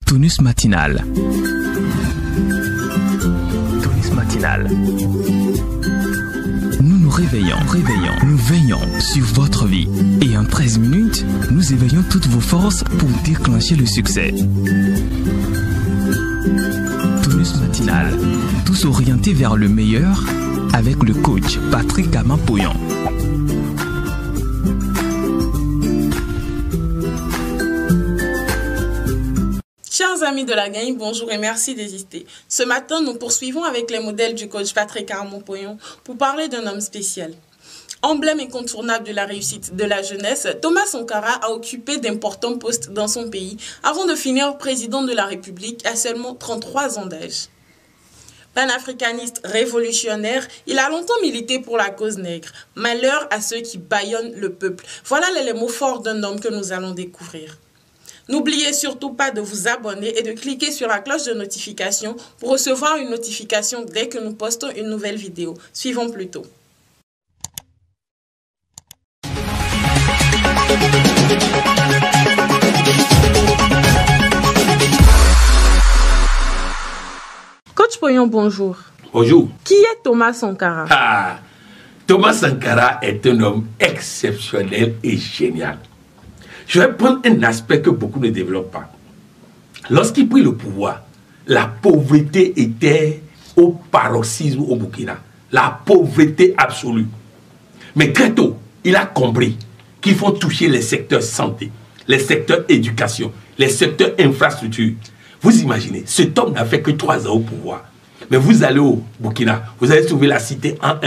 Tonus matinal. Tonus matinal. Nous nous réveillons, nous veillons sur votre vie. Et en 13 minutes, nous éveillons toutes vos forces pour déclencher le succès. Tonus matinal. Tous orientés vers le meilleur avec le coach Patrick Amapoyon. Chers amis de la gang, bonjour et merci d'exister. Ce matin, nous poursuivons avec les modèles du coach Patrick Amapoyon pour parler d'un homme spécial. Emblème incontournable de la réussite de la jeunesse, Thomas Sankara a occupé d'importants postes dans son pays avant de finir président de la République à seulement 33 ans d'âge. Panafricaniste révolutionnaire, il a longtemps milité pour la cause nègre. Malheur à ceux qui bâillonnent le peuple. Voilà les mots forts d'un homme que nous allons découvrir. N'oubliez surtout pas de vous abonner et de cliquer sur la cloche de notification pour recevoir une notification dès que nous postons une nouvelle vidéo. Suivons plutôt. Coach Poyon, bonjour. Bonjour. Qui est Thomas Sankara? Thomas Sankara est un homme exceptionnel et génial. Je vais prendre un aspect que beaucoup ne développent pas. Lorsqu'il prit le pouvoir, la pauvreté était au paroxysme au Burkina. La pauvreté absolue. Mais très tôt, il a compris qu'il faut toucher les secteurs santé, les secteurs éducation, les secteurs infrastructure. Vous imaginez, cet homme n'a fait que 3 ans au pouvoir. Mais vous allez au Burkina, vous allez trouver la cité en 1,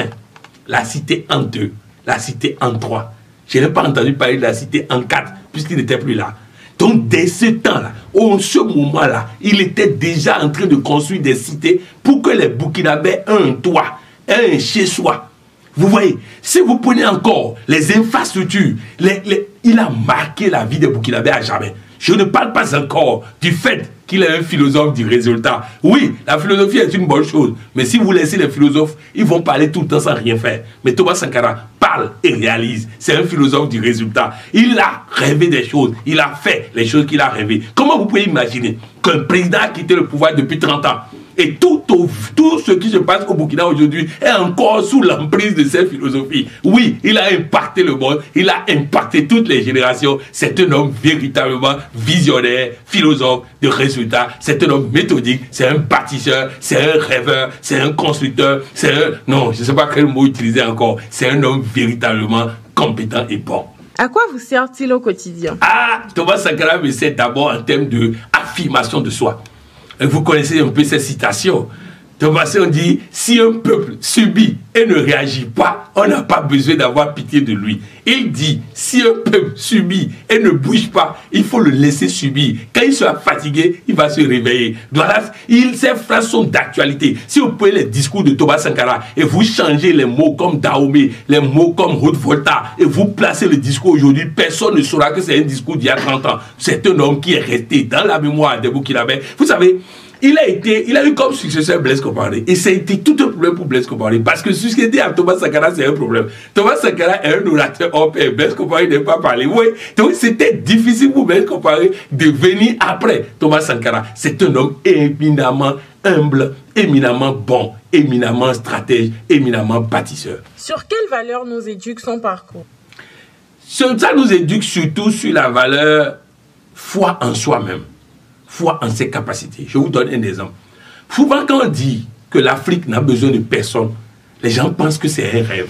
la cité en 2, la cité en 3. Je n'ai pas entendu parler de la cité en 4, puisqu'il n'était plus là. Donc, dès ce temps-là, en ce moment-là, il était déjà en train de construire des cités pour que les Burkinabés aient un toit, aient un chez-soi. Vous voyez, si vous prenez encore les infrastructures, il a marqué la vie des Burkinabés à jamais. Je ne parle pas encore du fait qu'il est un philosophe du résultat. Oui, la philosophie est une bonne chose. Mais si vous laissez les philosophes, ils vont parler tout le temps sans rien faire. Mais Thomas Sankara parle et réalise. C'est un philosophe du résultat. Il a rêvé des choses. Il a fait les choses qu'il a rêvées. Comment vous pouvez imaginer qu'un président a quitté le pouvoir depuis 30 ans et tout ce qui se passe au Burkina aujourd'hui est encore sous l'emprise de cette philosophie? Oui, il a impacté le monde, il a impacté toutes les générations. C'est un homme véritablement visionnaire, philosophe de résultats. C'est un homme méthodique, c'est un bâtisseur, c'est un rêveur, c'est un constructeur, c'est un... Non, je ne sais pas quel mot utiliser encore. C'est un homme véritablement compétent et bon. À quoi vous sert-il au quotidien? Thomas Sankara me sert d'abord en termes d'affirmation de soi. Vous connaissez un peu cette citation. Thomas, on dit, si un peuple subit et ne réagit pas, on n'a pas besoin d'avoir pitié de lui. Il dit, si un peuple subit et ne bouge pas, il faut le laisser subir. Quand il sera fatigué, il va se réveiller. Voilà, ces phrases sont d'actualité. Si vous prenez les discours de Thomas Sankara et vous changez les mots comme Dahomey, les mots comme Ruth Volta, et vous placez le discours aujourd'hui, personne ne saura que c'est un discours d'il y a 30 ans. C'est un homme qui est resté dans la mémoire des Burkinabés. Vous savez, il a eu comme successeur Blaise Compaoré. Et ça a été tout un problème pour Blaise Compaoré. Parce que ce qui est dit à Thomas Sankara, c'est un problème. Thomas Sankara est un orateur hors pair. Blaise Compaoré n'a pas parlé. Oui. Donc c'était difficile pour Blaise Compaoré de venir après Thomas Sankara. C'est un homme éminemment humble, éminemment bon, éminemment stratège, éminemment bâtisseur. Sur quelle valeur nous éduque son parcours? Ça nous éduque surtout sur la valeur foi en soi-même. Foi en ses capacités. Je vous donne un exemple. Souvent, quand on dit que l'Afrique n'a besoin de personne, les gens pensent que c'est un rêve.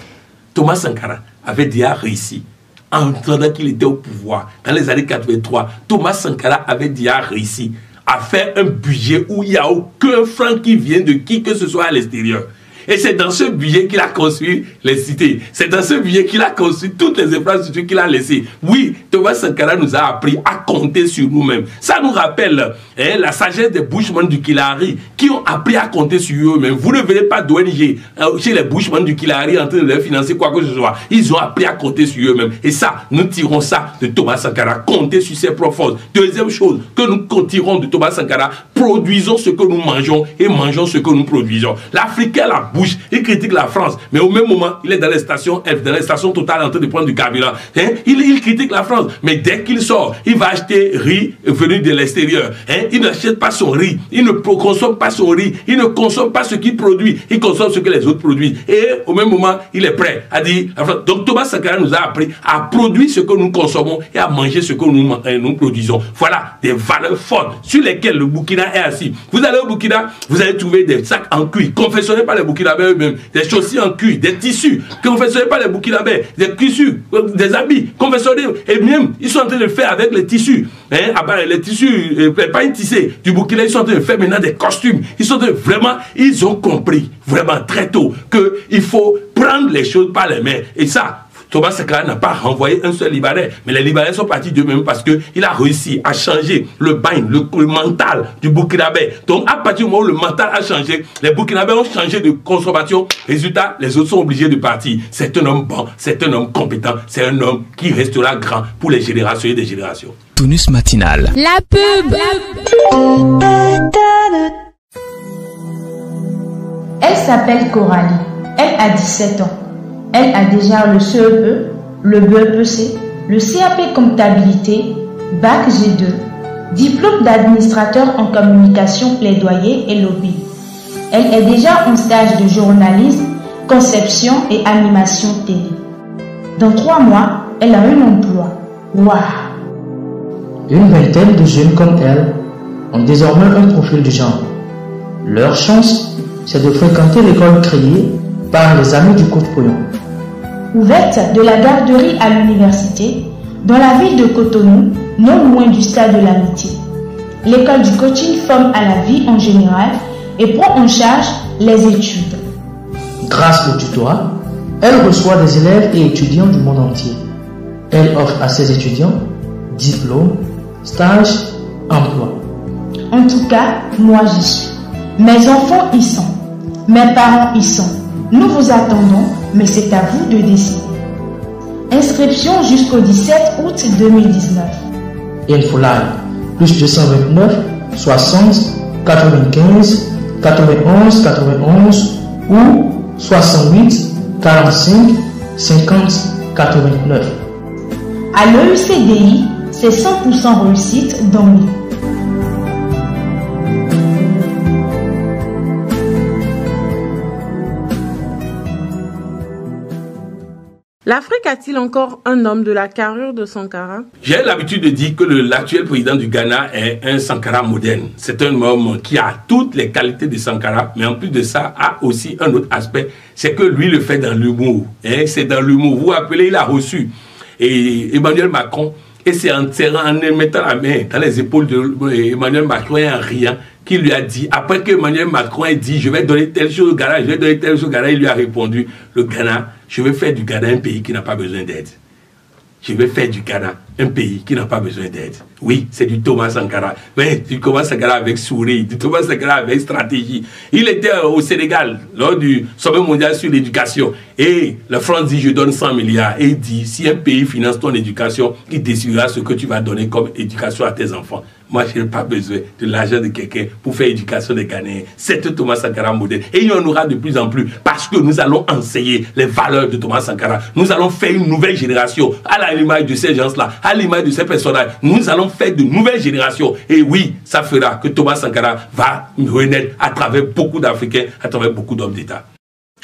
Thomas Sankara avait déjà réussi. En attendant qu'il était au pouvoir, dans les années 83, Thomas Sankara avait déjà réussi à faire un budget où il n'y a aucun franc qui vient de qui que ce soit à l'extérieur. Et c'est dans ce budget qu'il a construit les cités. C'est dans ce budget qu'il a construit toutes les infrastructures qu'il a laissées. Oui, Thomas Sankara nous a appris à compter sur nous-mêmes. Ça nous rappelle la sagesse des Bushman du Kilari qui ont appris à compter sur eux-mêmes. Vous ne verrez pas d'ONG chez les Bushman du Kilari en train de leur financer quoi que ce soit. Ils ont appris à compter sur eux-mêmes. Et ça, nous tirons ça de Thomas Sankara. Compter sur ses propres forces. Deuxième chose que nous tirons de Thomas Sankara, produisons ce que nous mangeons et mangeons ce que nous produisons. L'Africain, la bouche, il critique la France, mais au même moment, il est dans les stations F, dans les stations Total en train de prendre du carburant. Hein? Il critique la France, mais dès qu'il sort, il va acheter riz venu de l'extérieur. Hein? Il n'achète pas son riz, il ne consomme pas son riz, il ne consomme pas ce qu'il produit, il consomme ce que les autres produisent. Et au même moment, il est prêt à dire... Donc Thomas Sankara nous a appris à produire ce que nous consommons et à manger ce que nous produisons. Voilà des valeurs fortes sur lesquelles le Burkina est assis. Vous allez au Burkina, vous allez trouver des sacs en cuir, confectionnés par les Burkinabés eux-mêmes, des chaussures en cuir, des tissus, confectionnés par les Burkinabés, des tissus, des habits, confectionnés, et même, ils sont en train de faire avec les tissus, hein, les tissus, pas une tissée, du Burkina, ils sont en train de faire maintenant des costumes, ils ont compris, vraiment très tôt, qu'il faut prendre les choses par les mains, et ça, Thomas Sankara n'a pas renvoyé un seul Libanais, mais les Libanais sont partis d'eux-mêmes parce qu'il a réussi à changer le bain, le mental du Burkinabé. Donc à partir du moment où le mental a changé, les Burkinabés ont changé de consommation. Résultat, les autres sont obligés de partir. C'est un homme bon, c'est un homme compétent, c'est un homme qui restera grand pour les générations et des générations. Tonus matinal. La pub. Elle s'appelle Coralie. Elle a 17 ans. Elle a déjà le CEP, le BEPC, le CAP comptabilité, Bac G2, diplôme d'administrateur en communication, plaidoyer et lobby. Elle est déjà en stage de journalisme, conception et animation télé. Dans 3 mois, elle a un emploi. Waouh! Une vingtaine de jeunes comme elle ont désormais un profil du genre. Leur chance, c'est de fréquenter l'école créée par les amis du Coach Poyon. Ouverte de la garderie à l'université, dans la ville de Cotonou, non loin du stade de l'amitié. L'école du coaching forme à la vie en général et prend en charge les études. Grâce au tutorat, elle reçoit des élèves et étudiants du monde entier. Elle offre à ses étudiants diplôme, stage, emploi. En tout cas, moi j'y suis. Mes enfants y sont. Mes parents y sont. Nous vous attendons, mais c'est à vous de décider. Inscription jusqu'au 17 août 2019. Infoline, plus 229 60 95 91 91 ou 68 45 50 89. À l'EUCDI, c'est 100% réussite dans lui. L'Afrique a-t-il encore un homme de la carrure de Sankara? J'ai l'habitude de dire que l'actuel président du Ghana est un Sankara moderne. C'est un homme qui a toutes les qualités de Sankara, mais en plus de ça, a aussi un autre aspect, c'est que lui le fait dans l'humour. Hein? C'est dans l'humour. Vous vous rappelez, il a reçu Emmanuel Macron, et c'est en mettant la main dans les épaules d'Emmanuel Macron et en riant, qui lui a dit, après que Emmanuel Macron ait dit, je vais donner telle chose au Ghana, je vais donner telle chose au Ghana, il lui a répondu, le Ghana, je vais faire du Ghana un pays qui n'a pas besoin d'aide. Je vais faire du Ghana un pays qui n'a pas besoin d'aide. Oui, c'est du Thomas Sankara. Mais du Thomas Sankara avec sourire, du Thomas Sankara avec stratégie. Il était au Sénégal lors du sommet mondial sur l'éducation. Et la France dit, je donne 100 milliards. Et il dit, si un pays finance ton éducation, il décidera ce que tu vas donner comme éducation à tes enfants. Moi, je n'ai pas besoin de l'argent de quelqu'un pour faire l'éducation des Ghanéens. C'est Thomas Sankara modèle. Et il y en aura de plus en plus parce que nous allons enseigner les valeurs de Thomas Sankara. Nous allons faire une nouvelle génération à l'image de ces gens-là, à l'image de ces personnages. Nous allons faire de nouvelles générations. Et oui, ça fera que Thomas Sankara va renaître à travers beaucoup d'Africains, à travers beaucoup d'hommes d'État.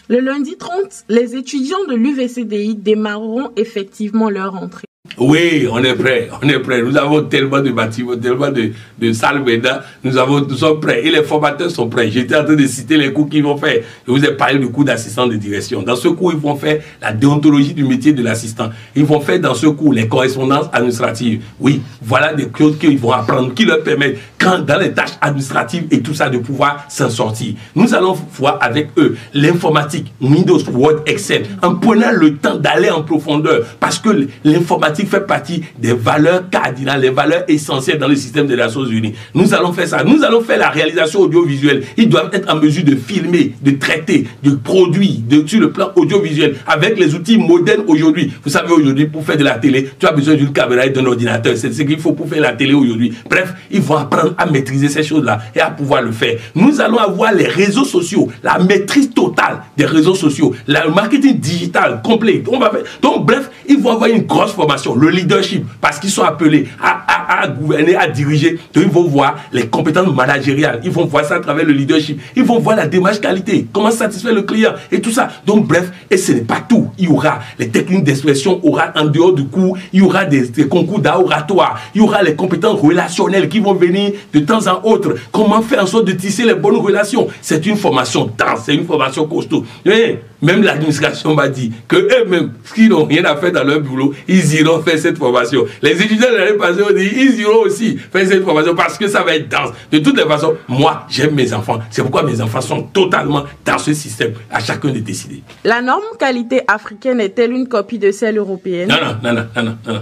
Le lundi 30, les étudiants de l'UVCDI démarreront effectivement leur rentrée. Oui, on est prêt, on est prêt. Nous avons tellement de bâtiments, tellement de salles maintenant. Nous sommes prêts et les formateurs sont prêts. J'étais en train de citer les cours qu'ils vont faire. Je vous ai parlé du cours d'assistant de direction. Dans ce cours, ils vont faire la déontologie du métier de l'assistant. Ils vont faire dans ce cours les correspondances administratives. Oui, voilà des choses qu'ils vont apprendre, qui leur permettent, dans les tâches administratives et tout ça, de pouvoir s'en sortir. Nous allons voir avec eux l'informatique, Windows, Word, Excel, en prenant le temps d'aller en profondeur parce que l'informatique fait partie des valeurs cardinales, les valeurs essentielles dans le système des Nations Unies. Nous allons faire ça. Nous allons faire la réalisation audiovisuelle. Ils doivent être en mesure de filmer, de traiter, de produire sur le plan audiovisuel avec les outils modernes aujourd'hui. Vous savez, aujourd'hui, pour faire de la télé, tu as besoin d'une caméra et d'un ordinateur. C'est ce qu'il faut pour faire la télé aujourd'hui. Bref, ils vont apprendre à maîtriser ces choses-là et à pouvoir le faire. Nous allons avoir les réseaux sociaux, la maîtrise totale des réseaux sociaux, le marketing digital complet. On va faire. Donc, bref, ils vont avoir une grosse formation, le leadership, parce qu'ils sont appelés à gouverner, à diriger. Donc, ils vont voir les compétences managériales, ils vont voir ça à travers le leadership, ils vont voir la démarche qualité, comment satisfaire le client et tout ça. Donc, bref, et ce n'est pas tout. Il y aura les techniques d'expression, il y aura en dehors du cours, il y aura des concours d'oratoire, il y aura les compétences relationnelles qui vont venir de temps en autre. Comment faire en sorte de tisser les bonnes relations. C'est une formation dense, c'est une formation costaud. Et même l'administration m'a dit que eux-mêmes, qui n'ont rien à faire dans leur boulot, ils iront faire cette formation. Les étudiants de l'année passée ont dit, ils iront aussi faire cette formation parce que ça va être dense. De toutes les façons, moi, j'aime mes enfants. C'est pourquoi mes enfants sont totalement dans ce système. À chacun de décider. La norme qualité africaine est-elle une copie de celle européenne? Non.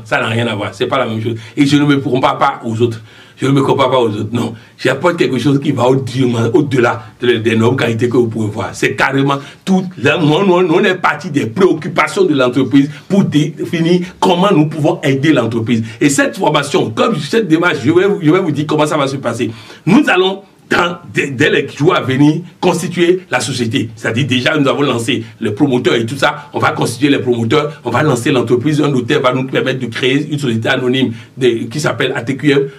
Ça n'a rien à voir. C'est pas la même chose. Et je ne me compare pas aux autres. Je ne me compare pas aux autres. Non. J'apporte quelque chose qui va au-delà des normes qualité que vous pouvez voir. C'est carrément tout. On est parti des préoccupations de l'entreprise pour définir comment nous pouvons aider l'entreprise. Et cette formation, comme cette démarche, je vais vous dire comment ça va se passer. Nous allons dès les jours à venir, constituer la société. C'est-à-dire, déjà, nous avons lancé les promoteurs et tout ça. On va constituer les promoteurs, on va lancer l'entreprise. Un notaire va nous permettre de créer une société anonyme qui s'appelle ATQM,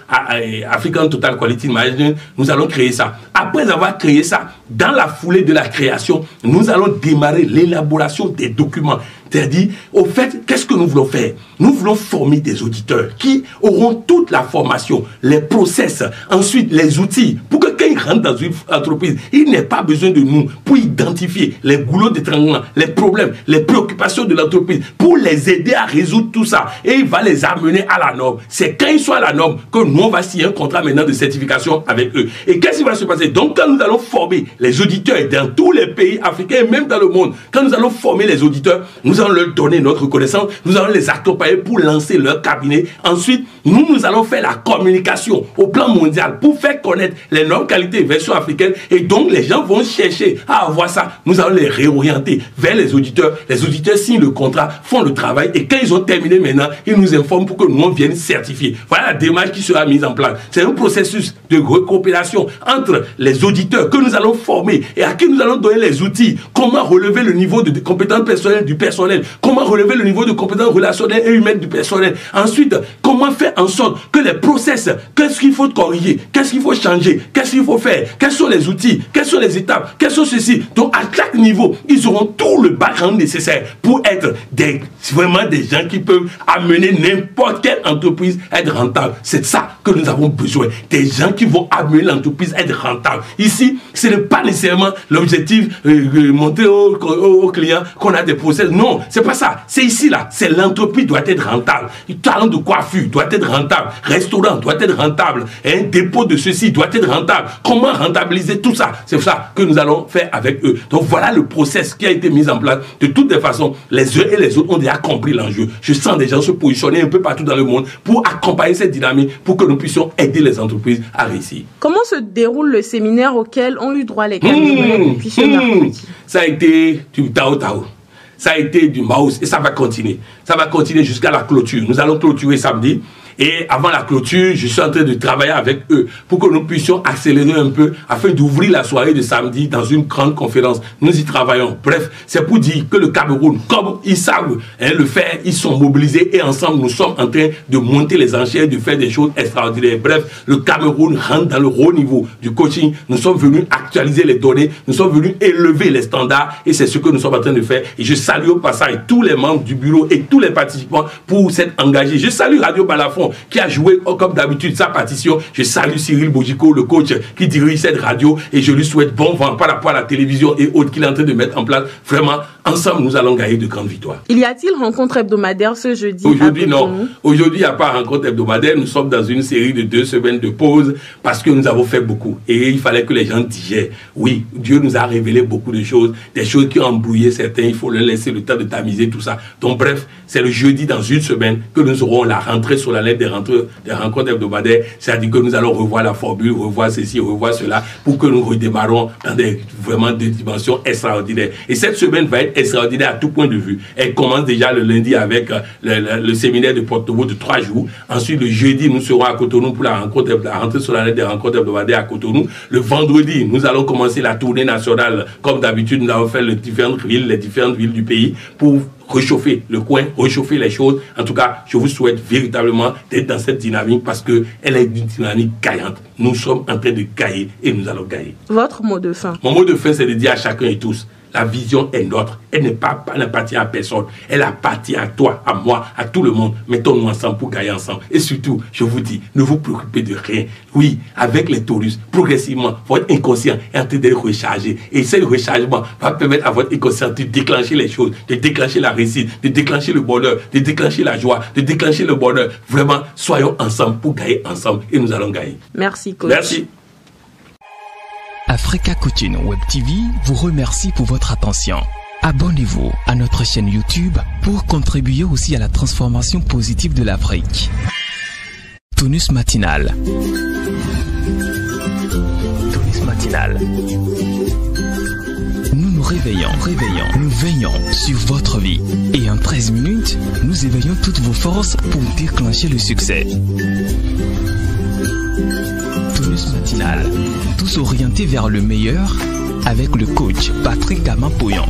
African Total Quality Management. Nous allons créer ça. Après avoir créé ça, dans la foulée de la création, nous allons démarrer l'élaboration des documents. C'est-à-dire, au fait, qu'est-ce que nous voulons faire? Nous voulons former des auditeurs qui auront toute la formation, les process, ensuite les outils, pour que quand ils rentrent dans une entreprise, ils n'aient pas besoin de nous pour identifier les goulots d'étranglement, les problèmes, les préoccupations de l'entreprise, pour les aider à résoudre tout ça. Et il va les amener à la norme. C'est quand ils sont à la norme que nous, on va signer un contrat maintenant de certification avec eux. Et qu'est-ce qui va se passer? Donc, quand nous allons former les auditeurs dans tous les pays africains, et même dans le monde, quand nous allons former les auditeurs, nous allons leur donner notre connaissance, nous allons les accompagner pour lancer leur cabinet. Ensuite, nous allons faire la communication au plan mondial pour faire connaître les normes qualité version africaine. Et donc, les gens vont chercher à avoir ça. Nous allons les réorienter vers les auditeurs. Les auditeurs signent le contrat, font le travail. Et quand ils ont terminé maintenant, ils nous informent pour que nous, on vienne certifier. Voilà la démarche qui sera mise en place. C'est un processus de coopération entre les auditeurs que nous allons former et à qui nous allons donner les outils. Comment relever le niveau de compétences personnelles du personnel. Comment relever le niveau de compétences relationnelles et humaines du personnel. Ensuite, comment faire en sorte que les process, qu'est-ce qu'il faut corriger, qu'est-ce qu'il faut changer, qu'est-ce qu'il faut faire, quels sont les outils, quelles sont les étapes, quels sont ceci. Donc, à chaque niveau, ils auront tout le background nécessaire pour être vraiment des gens qui peuvent amener n'importe quelle entreprise à être rentable. C'est ça que nous avons besoin. Des gens qui vont amener l'entreprise à être rentable. Ici, ce n'est pas nécessairement l'objectif montrer aux clients qu'on a des process. Non, c'est pas ça. C'est ici, là. C'est l'entreprise doit être rentable. Le talent de coiffure doit être rentable. Restaurant doit être rentable. Un dépôt de ceci doit être rentable. Comment rentabiliser tout ça? C'est ça que nous allons faire avec eux. Donc voilà le process qui a été mis en place. De toutes les façons, les uns et les autres ont déjà compris l'enjeu. Je sens des gens se positionner un peu partout dans le monde pour accompagner cette dynamique pour que nous puissions aider les entreprises à réussir. Comment se déroule le séminaire auquel ont eu droit les candidats depuis ce mercredi? Ça a été du Tao. Ça a été du mouse et ça va continuer. Ça va continuer jusqu'à la clôture. Nous allons clôturer samedi. Et avant la clôture, je suis en train de travailler avec eux pour que nous puissions accélérer un peu afin d'ouvrir la soirée de samedi dans une grande conférence. Nous y travaillons. Bref, c'est pour dire que le Cameroun, comme ils savent le faire, ils sont mobilisés et ensemble, nous sommes en train de monter les enchères, de faire des choses extraordinaires. Bref, le Cameroun rentre dans le haut niveau du coaching. Nous sommes venus actualiser les données. Nous sommes venus élever les standards et c'est ce que nous sommes en train de faire. Et je salue au passage tous les membres du bureau et tous les participants pour s'être engagés. Je salue Radio Balafon qui a joué comme d'habitude sa partition. Je salue Cyril Bojiko, le coach qui dirige cette radio et je lui souhaite bon vent par rapport à la télévision et autres qu'il est en train de mettre en place. Vraiment, ensemble, nous allons gagner de grandes victoires. Il y a-t-il rencontre hebdomadaire ce jeudi? Aujourd'hui, non. Aujourd'hui, il n'y a pas rencontre hebdomadaire. Nous sommes dans une série de 2 semaines de pause parce que nous avons fait beaucoup et il fallait que les gens digèrent. Oui, Dieu nous a révélé beaucoup de choses, des choses qui ont embrouillé certains. Il faut leur laisser le temps de tamiser tout ça. Donc bref, c'est le jeudi dans une semaine que nous aurons la rentrée solennelle solennelle des rencontres hebdomadaires, c'est-à-dire que nous allons revoir la formule, revoir ceci, revoir cela, pour que nous redémarrons dans vraiment des dimensions extraordinaires. Et cette semaine va être extraordinaire à tout point de vue. Elle commence déjà le lundi avec le séminaire de Porto-Novo de 3 jours. Ensuite, le jeudi, nous serons à Cotonou pour la rentrée solennelle des rencontres hebdomadaires à Cotonou. Le vendredi, nous allons commencer la tournée nationale. Comme d'habitude, nous avons fait les différentes villes du pays pour réchauffer le coin, réchauffer les choses. En tout cas, je vous souhaite véritablement d'être dans cette dynamique parce qu'elle est une dynamique gagnante. Nous sommes en train de gagner et nous allons gagner. Votre mot de fin? Mon mot de fin, c'est de dire à chacun et tous, la vision est notre. Elle n'appartient à personne. Elle appartient à toi, à moi, à tout le monde. Mettons-nous ensemble pour gagner ensemble. Et surtout, je vous dis, ne vous préoccupez de rien. Oui, avec les taurus, progressivement, votre inconscient est en train d'être rechargé. Et ce rechargement va permettre à votre inconscient de déclencher les choses, de déclencher la réussite, de déclencher le bonheur, de déclencher la joie, de déclencher le bonheur. Vraiment, soyons ensemble pour gagner ensemble. Et nous allons gagner. Merci, coach. Merci. Africa Coaching Web TV vous remercie pour votre attention. Abonnez-vous à notre chaîne YouTube pour contribuer aussi à la transformation positive de l'Afrique. Tonus matinal. Tonus matinal. Nous nous réveillons, nous veillons sur votre vie. Et en 13 minutes, nous éveillons toutes vos forces pour déclencher le succès. Tonus matinal. Tous orientés vers le meilleur avec le coach Patrick Gamampoyon.